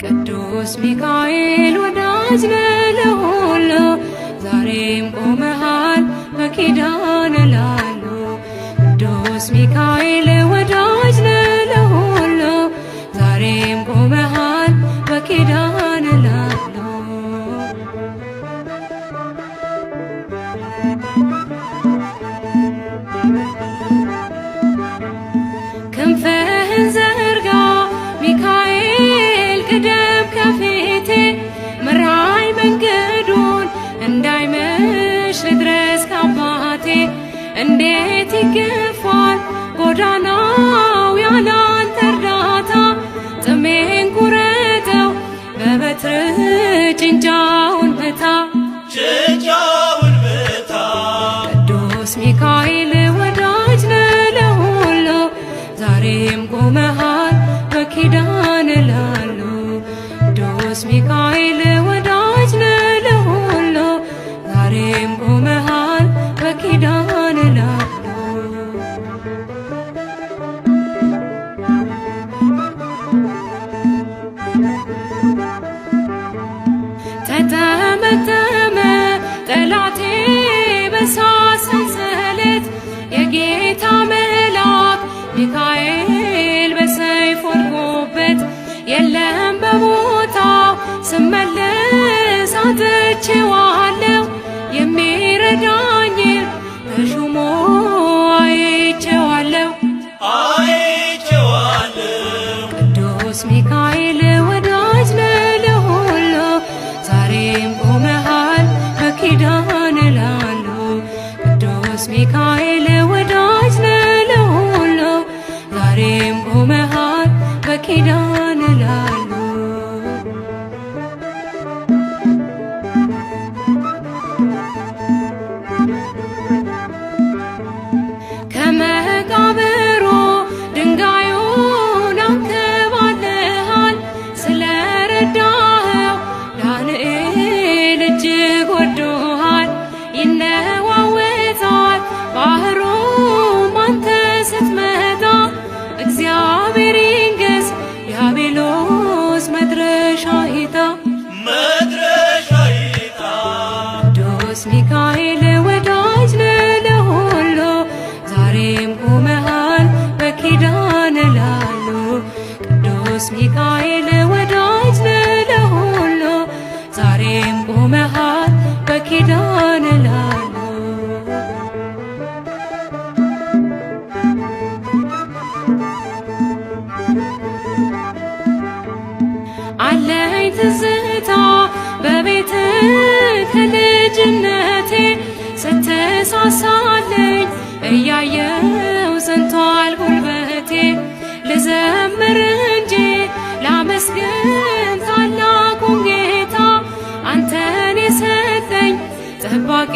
ቅዱስ ሚካኤል ወዳጅ ነህ ለሁሉ ዛሬም ቆመሃል በኪዳን ላሉ። ቅዱስ ሚካኤል ወዳጅ ነህ ለሁሉ ዛሬም ቆመሃል በኪዳን ላሉ። ክንፍህን ዘርጋ ሚካኤል ቅደም ከፊቴ ምራኝ መንገዱን እንዳይመሽ ልድረስ ካባቴ። እንዴት ይገፋል ጎዳናው ያላንተ እርዳታ ጥሜን ቁረጠው በበትር ጭንጫውን ፍታ ጭንጫውን ፍታ። ቅዱስ ሚካኤል ወዳጅ ነህ ለሁሉ ዛሬም ቆመሃል በኪዳን ላሉ። ቅዱስ ሚካኤል ወዳጅ ነህ ለሁሉ ዛሬም ቆመሃል በኪዳን ላሉ። ተጠመጠመ ጠላቴ በእሳት ሰንሰለት የጌታ መልአክ ሚካኤል በሰይፍ ወድቆበት የለም በቦታው ስመለስ አጥቼዋለሁ የሚረዳኝን በሹሙ አይቼዋለሁ። ቅዱስ ሚካኤል ወዳጅ ነህ ለሁሉ ዛሬም ቆመሃል በኪዳን ላሉ። ቅዱስ ሚካኤል ወዳጅ ነህ ለሁሉ ዛሬም ቆመሃል በኪዳን ላሉ። ከመቃብሩ ድንጋዩን አንከባለሃል ስለረዳኸው ዳንኤል እጅግ ወዶሃል። ይነዋወጣል ባህሩም አንተ ስትመጣ እግዚአብሔር ይንገስ ዲያብሎስ መድረሻ ይጣ። ቅዱስ ሚካኤል ወዳጅ ነህ ለሁሉ ዛሬም ቆመሃል በኪዳን ላሉ። ቅዱስ ሚካኤል ወዳጅ ነህ ለሁሉ ዛሬም ቆመሃል በኪዳን ላሉ። አለኝ ትዝታ በቤት ከልጅነቴ ስትሳሳለኝ እያየው ሰንቷል ጉልበቴ። ልዘምር እንጂ ላመስግን ታላቁን ጌታ አንተን የሰጠኝ ጠባቂ